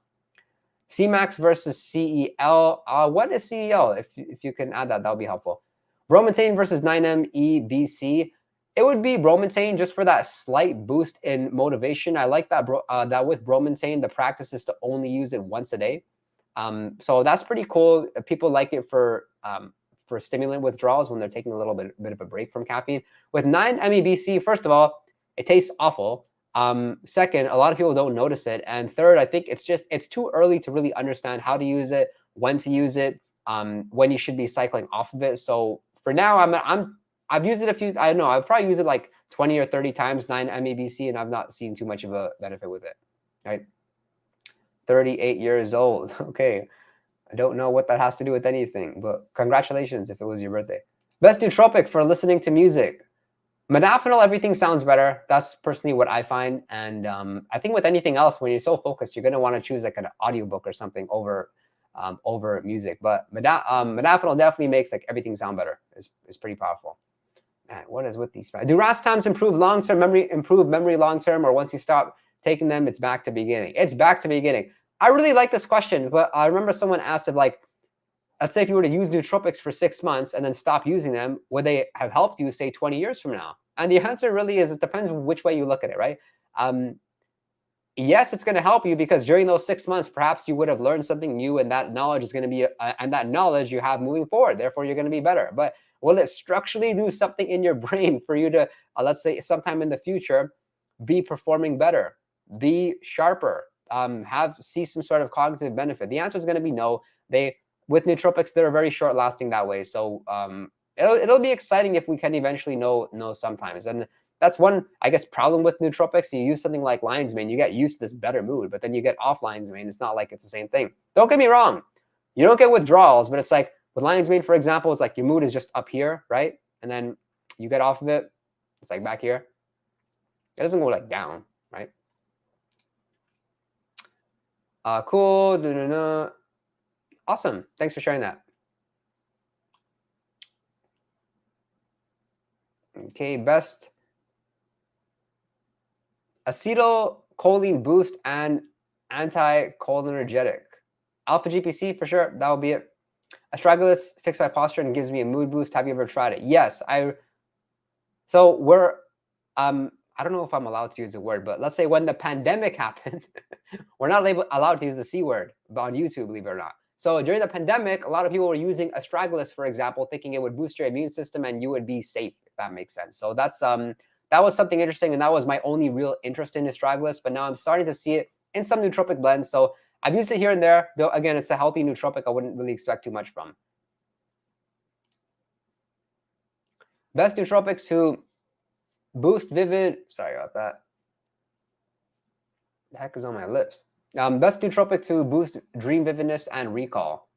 Speaker 1: Cmax versus CEL. What is CEL? If you can add that, that would be helpful. Bromantane versus 9-MeBC. It would be Bromantane just for that slight boost in motivation. I like that that with Bromantane, the practice is to only use it once a day. So that's pretty cool. People like it for stimulant withdrawals when they're taking a little bit of a break from caffeine. With 9-MeBC, first of all, it tastes awful. Second, a lot of people don't notice it. And third, I think it's too early to really understand how to use it, when to use it, when you should be cycling off of it. So for now, I've used it a few, I don't know, I've probably used it like 20 or 30 times, 9-MeBC, and I've not seen too much of a benefit with it, right? 38 years old. Okay. I don't know what that has to do with anything, but congratulations if it was your birthday. Best nootropic for listening to music. Modafinil, everything sounds better. That's personally what I find. And I think with anything else, when you're so focused, you're going to want to choose like an audiobook or something over music. But modafinil definitely makes like everything sound better. It's pretty powerful. Man, what is with these? Do racetams improve long-term memory, long-term, or once you stop taking them, it's back to beginning? It's back to beginning. I really like this question, but I remember someone asked if, like, let's say if you were to use nootropics for 6 months and then stop using them, would they have helped you, say, 20 years from now? And the answer really is, it depends which way you look at it, right? Yes, it's going to help you because during those 6 months, perhaps you would have learned something new, and that knowledge is going to be, and that knowledge you have moving forward. Therefore, you're going to be better. But will it structurally do something in your brain for you to, let's say, sometime in the future, be performing better, be sharper, see some sort of cognitive benefit? The answer is going to be no. With nootropics, they're very short lasting that way. So it'll be exciting if we can eventually know sometimes. And that's one, I guess, problem with nootropics. You use something like lion's mane, you get used to this better mood, but then you get off lion's mane. It's not like it's the same thing. Don't get me wrong. You don't get withdrawals, but it's like with lion's mane, for example, it's like your mood is just up here, right? And then you get off of it, it's like back here. It doesn't go like down, right? Cool. Awesome. Thanks for sharing that. Okay, best acetylcholine boost and anti-cholinergic. Alpha GPC for sure. That will be it. Astragalus fixes my posture and gives me a mood boost. Have you ever tried it? Yes. So we're I don't know if I'm allowed to use the word, but let's say when the pandemic happened, we're not allowed to use the C word on YouTube, believe it or not. So during the pandemic, a lot of people were using astragalus, for example, thinking it would boost your immune system and you would be safe, if that makes sense. So that's that was something interesting, and that was my only real interest in astragalus. But now I'm starting to see it in some nootropic blends. So I've used it here and there, though. Again, it's a healthy nootropic. I wouldn't really expect too much from. Best nootropics to boost vivid. Sorry about that. The heck is on my lips? Best nootropic to boost dream vividness and recall.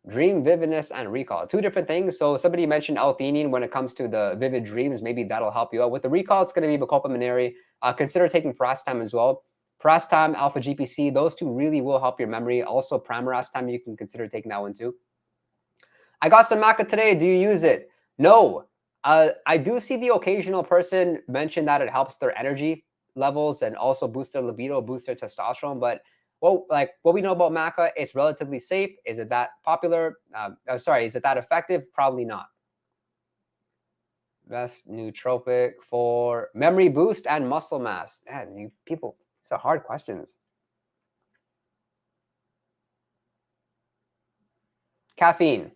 Speaker 1: Dream vividness and recall, 2 different things. So somebody mentioned L-Theanine when it comes to the vivid dreams. Maybe that'll help you out. With the recall, it's going to be Bacopa Monnieri. Consider taking piracetam as well. Piracetam, Alpha GPC, those 2 really will help your memory. Also, pramiracetam, you can consider taking that one too. I got some maca today. Do you use it? No. I do see the occasional person mention that it helps their energy levels and also boost their libido, boost their testosterone. But what we know about maca, it's relatively safe. Is it that popular? Is it that effective? Probably not. Best nootropic for memory boost and muscle mass. Man, you people, it's a hard questions. Caffeine.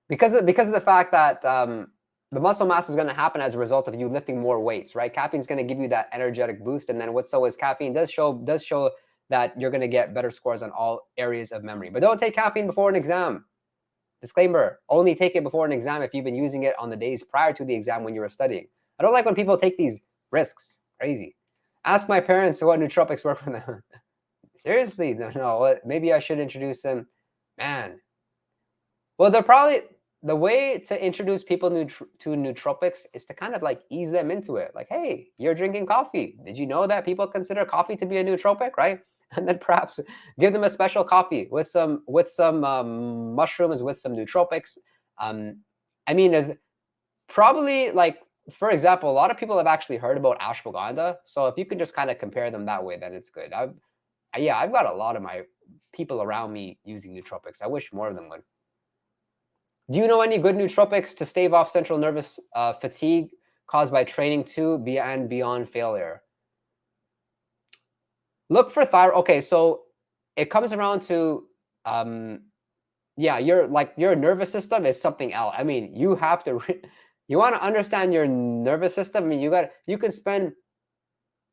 Speaker 1: Because of the fact that the muscle mass is going to happen as a result of you lifting more weights, right? Caffeine is going to give you that energetic boost, and then caffeine does show that you're going to get better scores on all areas of memory. But don't take caffeine before an exam. Disclaimer, only take it before an exam if you've been using it on the days prior to the exam when you were studying. I don't like when people take these risks. Crazy. Ask my parents what nootropics work for them. Seriously, no. Maybe I should introduce them. Man. Well, they're probably... The way to introduce people to nootropics is to kind of like ease them into it. Like, hey, you're drinking coffee. Did you know that people consider coffee to be a nootropic, right? And then perhaps give them a special coffee with some mushrooms, with some nootropics. I mean, there's probably, like, for example, a lot of people have actually heard about ashwagandha. So if you can just kind of compare them that way, then it's good. I've got a lot of my people around me using nootropics. I wish more of them would. Do you know any good nootropics to stave off central nervous fatigue caused by training to and beyond failure? Look for thyroid. Okay, so it comes around to, your nervous system is something else. I mean, you have to, you want to understand your nervous system. I mean, you can spend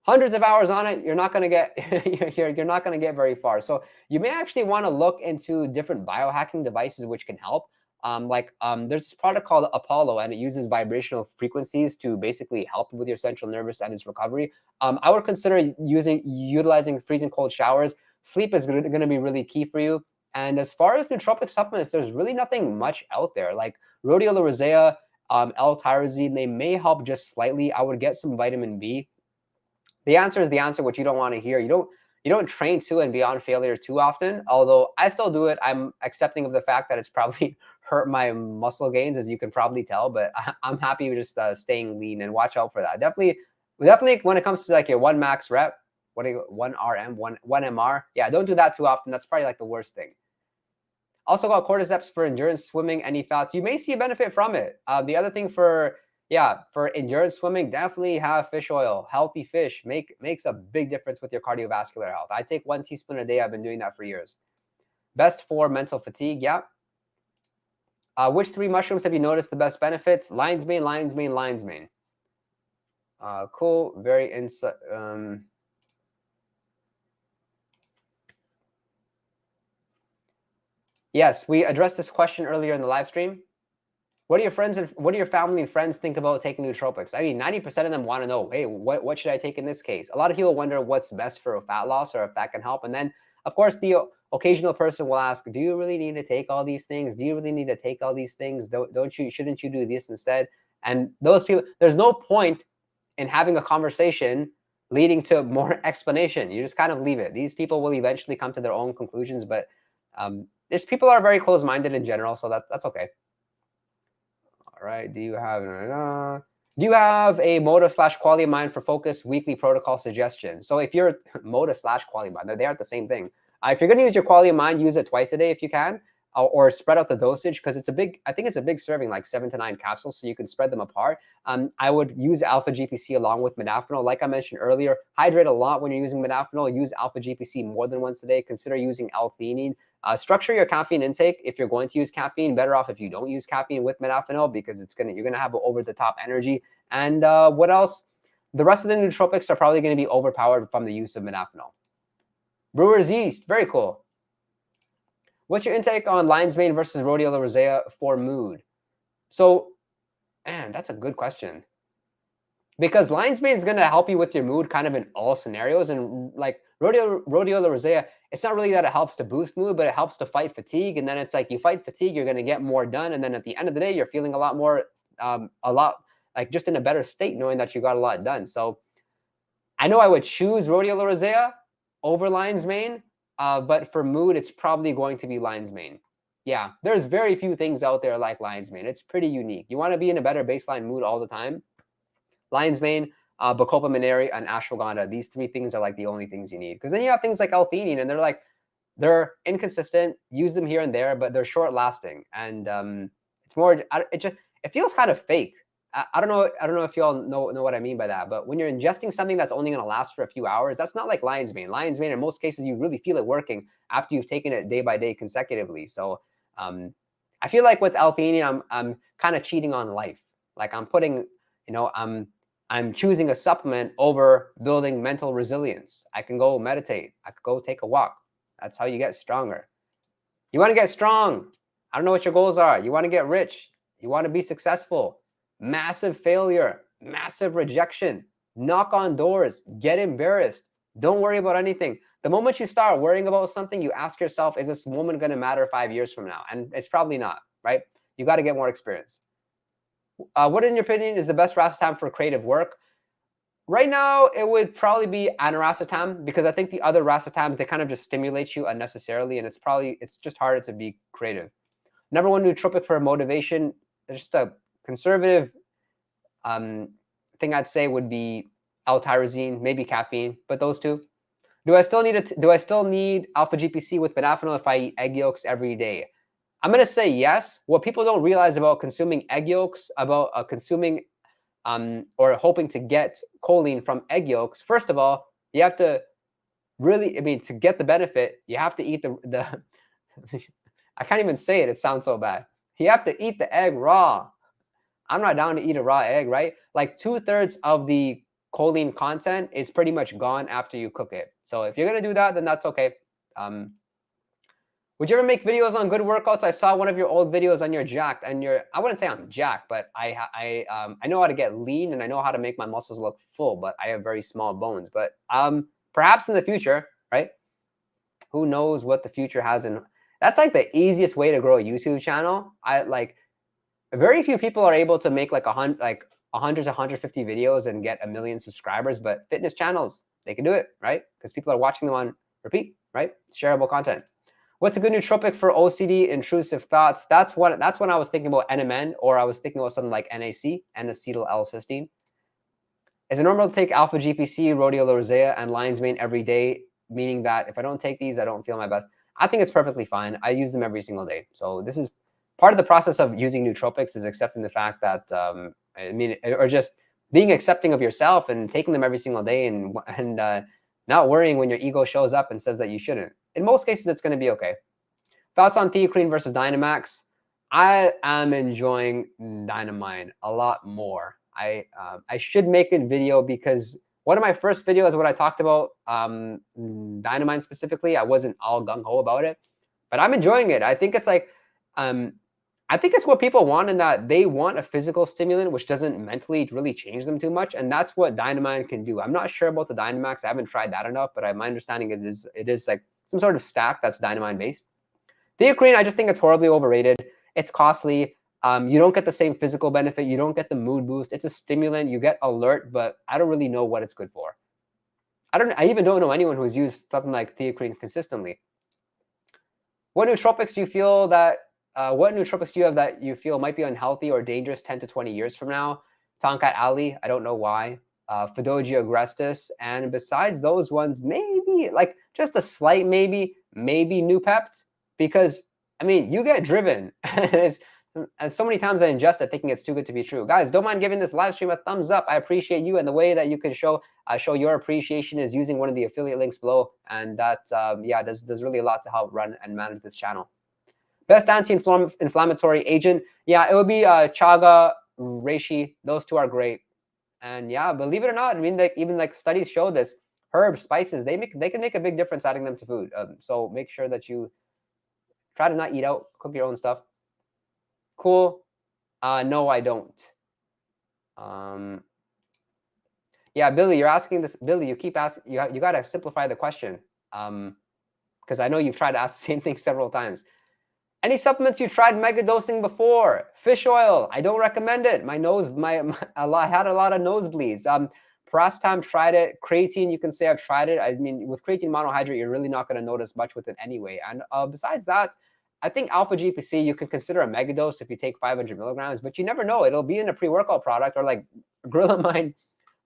Speaker 1: hundreds of hours on it. You're not going to get, you're not going to get very far. So you may actually want to look into different biohacking devices which can help. There's this product called Apollo, and it uses vibrational frequencies to basically help with your central nervous and its recovery. I would consider utilizing freezing cold showers. Sleep is going to be really key for you. And as far as nootropic supplements, there's really nothing much out there. Like Rhodiola rosea, L-Tyrosine, they may help just slightly. I would get some vitamin B. The answer is the answer, which you don't want to hear. You don't train to and beyond failure too often, although I still do it. I'm accepting of the fact that it's probably hurt my muscle gains, as you can probably tell, but I'm happy with just staying lean, and watch out for that. Definitely when it comes to like your 1 max rep, 1 RM, 1 MR, yeah, don't do that too often. That's probably like the worst thing. Also got cordyceps for endurance swimming. Any thoughts? You may see a benefit from it. The other thing for endurance swimming, definitely have fish oil. Healthy fish makes a big difference with your cardiovascular health. I take 1 teaspoon a day. I've been doing that for years. Best for mental fatigue, yeah. Which 3 mushrooms have you noticed the best benefits? Lion's mane, lion's mane, lion's mane. Cool, very insight. Yes, we addressed this question earlier in the live stream. What do your family and friends think about taking nootropics? I mean, 90% of them want to know, hey, what should I take in this case? A lot of people wonder what's best for fat loss or if that can help. And then, of course, the occasional person will ask, do you really need to take all these things? Do you really need to take all these things? Shouldn't you do this instead? And those people, there's no point in having a conversation leading to more explanation. You just kind of leave it. These people will eventually come to their own conclusions, but people are very close-minded in general, so that's okay. All right. Do you have a Moda/Quality of Mind for Focus weekly protocol suggestion? So if you're Moda/Quality of Mind, they aren't the same thing. If you're going to use your Quality of Mind, use it twice a day if you can, or spread out the dosage, because I think it's a big serving, like 7 to 9 capsules, so you can spread them apart. I would use Alpha GPC along with modafinil. Like I mentioned earlier, hydrate a lot when you're using modafinil. Use Alpha GPC more than once a day. Consider using L-Theanine. Structure your caffeine intake if you're going to use caffeine. Better off if you don't use caffeine with modafinil, because you're gonna have over-the-top energy. And what else? The rest of the nootropics are probably going to be overpowered from the use of modafinil. Brewer's yeast, very cool. What's your intake on lion's mane versus Rhodiola rosea for mood? So, man, that's a good question. Because lion's mane is going to help you with your mood kind of in all scenarios. And like Rhodiola rosea, it's not really that it helps to boost mood, but it helps to fight fatigue. And then it's like you fight fatigue, you're going to get more done. And then at the end of the day, you're feeling a lot more, like just in a better state, knowing that you got a lot done. So I know I would choose Rhodiola rosea over lion's mane, but for mood, it's probably going to be lion's mane. Yeah, there's very few things out there like lion's mane. It's pretty unique. You want to be in a better baseline mood all the time. Lion's mane, Bacopa and ashwagandha. These 3 things are like the only things you need. Because then you have things like L-Theanine, and they're inconsistent. Use them here and there, but they're short lasting, and it's more. It feels kind of fake. I don't know if you all know what I mean by that. But when you're ingesting something that's only going to last for a few hours, that's not like lion's mane. Lion's mane, in most cases, you really feel it working after you've taken it day by day consecutively. So I feel like with L-Theanine, I'm kind of cheating on life. Like I'm putting, I'm choosing a supplement over building mental resilience. I can go meditate. I could go take a walk. That's how you get stronger. You want to get strong. I don't know what your goals are. You want to get rich. You want to be successful. Massive failure, massive rejection. Knock on doors. Get embarrassed. Don't worry about anything. The moment you start worrying about something, you ask yourself, is this moment going to matter 5 years from now? And it's probably not, right? You got to get more experience. What, in your opinion, is the best racetam for creative work? Right now, it would probably be aniracetam, because I think the other racetams, they kind of just stimulate you unnecessarily, and it's just harder to be creative. Number 1 nootropic for motivation, just a conservative thing I'd say would be L-Tyrosine, maybe caffeine, but those 2. Do I still need Alpha GPC with modafinil if I eat egg yolks every day? I'm going to say yes. What people don't realize about consuming egg yolks, about consuming or hoping to get choline from egg yolks, first of all, you have to really, to get the benefit, you have to eat the I can't even say it. It sounds so bad. You have to eat the egg raw. I'm not down to eat a raw egg, right? Like 2/3 of the choline content is pretty much gone after you cook it. So if you're going to do that, then that's okay. Would you ever make videos on good workouts? I saw one of your old videos on your jacked, and I wouldn't say I'm jacked, but I know how to get lean, and I know how to make my muscles look full, but I have very small bones. But perhaps in the future, right? Who knows what the future has in. That's like the easiest way to grow a YouTube channel. Very few people are able to make like 100 to 150 videos and get 1 million subscribers, but fitness channels, they can do it, right? Because people are watching them on repeat, right? It's shareable content. What's a good nootropic for OCD, intrusive thoughts? That's when I was thinking about NMN, or I was thinking about something like NAC, N-acetyl L-cysteine. Is it normal to take Alpha GPC, Rhodiola rosea, and lion's mane every day, meaning that if I don't take these, I don't feel my best? I think it's perfectly fine. I use them every single day. So this is part of the process of using nootropics, is accepting the fact that, or just being accepting of yourself and taking them every single day, and not worrying when your ego shows up and says that you shouldn't. In most cases, it's going to be okay. Thoughts on Theocrine versus Dynamax? I am enjoying Dynamine a lot more. I should make a video, because one of my first videos when I talked about Dynamine specifically, I wasn't all gung-ho about it, but I'm enjoying it. I think it's like, I think it's what people want, in that they want a physical stimulant which doesn't mentally really change them too much, and that's what Dynamine can do. I'm not sure about the Dynamax. I haven't tried that enough, but my understanding is it is like some sort of stack that's Dynamine based. Theocrine, I just think it's horribly overrated. It's costly. You don't get the same physical benefit. You don't get the mood boost. It's a stimulant. You get alert, but I don't really know what it's good for. I even don't know anyone who's used something like Theocrine consistently. What nootropics do you feel that what nootropics do you have that you feel might be unhealthy or dangerous 10 to 20 years from now? Tongkat Ali, I don't know why. Fidogia agrestis, and besides those ones, maybe like just a slight maybe Noopept, because you get driven. And so many times I ingest it thinking it's too good to be true. Guys, don't mind giving this live stream a thumbs up. I appreciate you, and the way that you can show your appreciation is using one of the affiliate links below, and that does really a lot to help run and manage this channel. Best anti-inflammatory agent, it would be chaga, reishi. Those 2 are great. And believe it or not, even studies show this. Herbs, spices, they can make a big difference adding them to food. So make sure that you try to not eat out, cook your own stuff. Cool. No, I don't. Billy, you're asking this. Billy, you keep asking. You got to simplify the question, because I know you've tried to ask the same thing several times. Any supplements you tried megadosing before? Fish oil, I don't recommend it. I had a lot of nosebleeds. Piracetam, tried it. Creatine, you can say I've tried it. With creatine monohydrate, you're really not going to notice much with it anyway. And besides that, I think Alpha GPC, you can consider a megadose if you take 500 milligrams, but you never know. It'll be in a pre-workout product, or like Gorilla Mind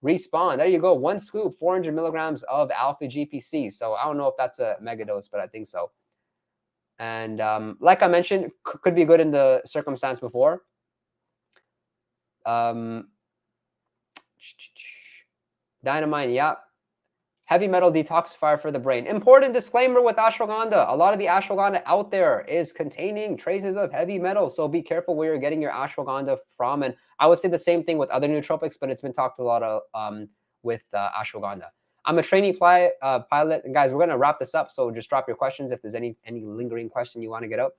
Speaker 1: Respawn. There you go. 1 scoop, 400 milligrams of Alpha GPC. So I don't know if that's a mega dose, but I think so. And like I mentioned, could be good in the circumstance before. Dynamite, yeah. Heavy metal detoxifier for the brain. Important disclaimer with ashwagandha. A lot of the ashwagandha out there is containing traces of heavy metal. So be careful where you're getting your ashwagandha from. And I would say the same thing with other nootropics, but it's been talked a lot of with ashwagandha. I'm a trainee pilot. And guys, we're going to wrap this up. So just drop your questions if there's any lingering question you want to get up.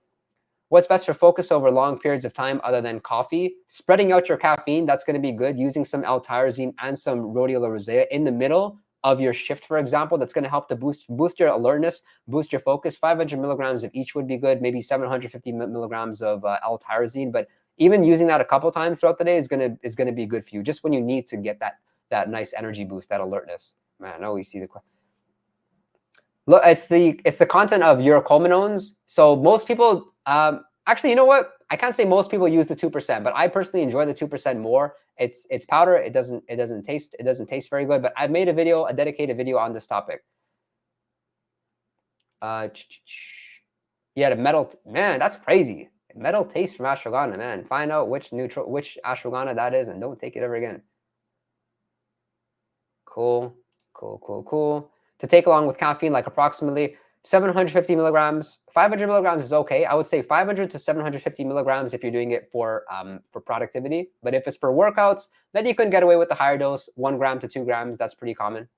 Speaker 1: What's best for focus over long periods of time other than coffee? Spreading out your caffeine, that's going to be good. Using some L-Tyrosine and some Rhodiola rosea in the middle of your shift, for example, that's going to help to boost your alertness, boost your focus. 500 milligrams of each would be good. Maybe 750 milligrams of L-Tyrosine. But even using that a couple times throughout the day is going to be good for you. Just when you need to get that nice energy boost, that alertness. Man, I know we see the question. Look, it's the content of urocolminones. So most people, actually, you know what? I can't say most people use the 2%, but I personally enjoy the 2% more. It's powder. It doesn't taste very good. But I've made a dedicated video on this topic. Yeah, the metal, man, that's crazy. Metal taste from ashwagandha, man. Find out which ashwagandha that is, and don't take it ever again. Cool. To take along with caffeine, like approximately 750 milligrams. 500 milligrams is okay. I would say 500 to 750 milligrams if you're doing it for productivity. But if it's for workouts, then you can get away with the higher dose, 1 gram to 2 grams. That's pretty common.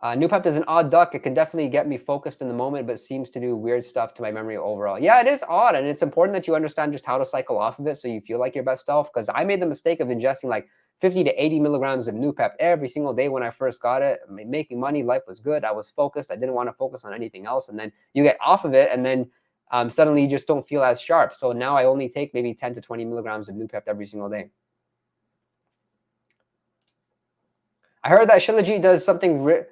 Speaker 1: Noopept is an odd duck. It can definitely get me focused in the moment, but seems to do weird stuff to my memory overall. Yeah, it is odd, and it's important that you understand just how to cycle off of it so you feel like your best self, because I made the mistake of ingesting like 50 to 80 milligrams of Noopept every single day when I first got it. I mean, making money, life was good. I was focused. I didn't want to focus on anything else. And then you get off of it, and then suddenly you just don't feel as sharp. So now I only take maybe 10 to 20 milligrams of Noopept every single day. I heard that Shilajit does something...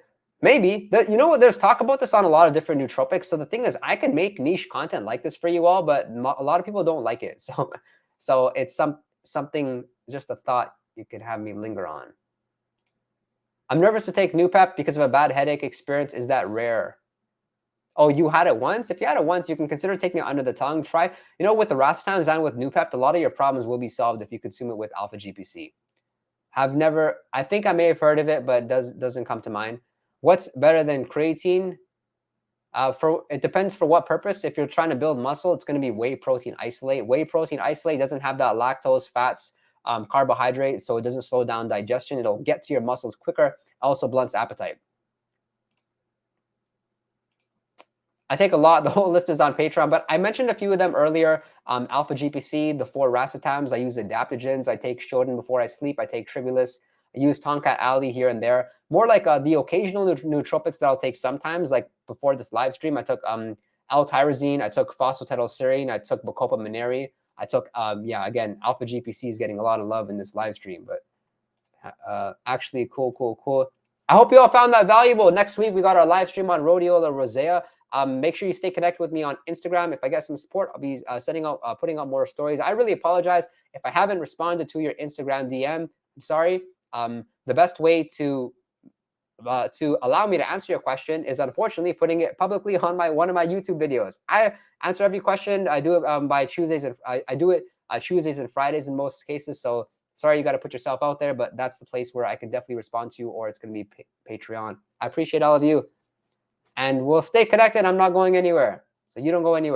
Speaker 1: Maybe. You know what? There's talk about this on a lot of different nootropics. So the thing is, I can make niche content like this for you all, but a lot of people don't like it. So it's something, just a thought you could have me linger on. I'm nervous to take Noopept because of a bad headache experience. Is that rare? Oh, you had it once? If you had it once, you can consider taking it under the tongue. Try, with the racetams and with Noopept, a lot of your problems will be solved if you consume it with Alpha GPC. I think I may have heard of it, but doesn't come to mind. What's better than creatine? It depends for what purpose. If you're trying to build muscle, it's going to be whey protein isolate. Whey protein isolate doesn't have that lactose, fats, carbohydrate, so it doesn't slow down digestion. It'll get to your muscles quicker. Also blunts appetite. I take a lot. The whole list is on Patreon, but I mentioned a few of them earlier. Alpha GPC, the 4 racetams. I use adaptogens. I take Shodan before I sleep. I take Tribulus. I use Tongkat Ali here and there. More like the occasional nootropics that I'll take sometimes. Like before this live stream, I took L-Tyrosine. I took phosphatidylserine. I took Bacopa Mineri. I took, again, Alpha GPC is getting a lot of love in this live stream. But actually, cool. I hope you all found that valuable. Next week, we got our live stream on Rhodiola rosea. Make sure you stay connected with me on Instagram. If I get some support, I'll be putting up more stories. I really apologize if I haven't responded to your Instagram DM. I'm sorry. The best way to allow me to answer your question is unfortunately putting it publicly on one of my YouTube videos. I answer every question. I do it by Tuesdays, and I do it Tuesdays and Fridays in most cases. So sorry, you got to put yourself out there, but that's the place where I can definitely respond to you, or it's going to be Patreon. I appreciate all of you, and we'll stay connected. I'm not going anywhere, so you don't go anywhere.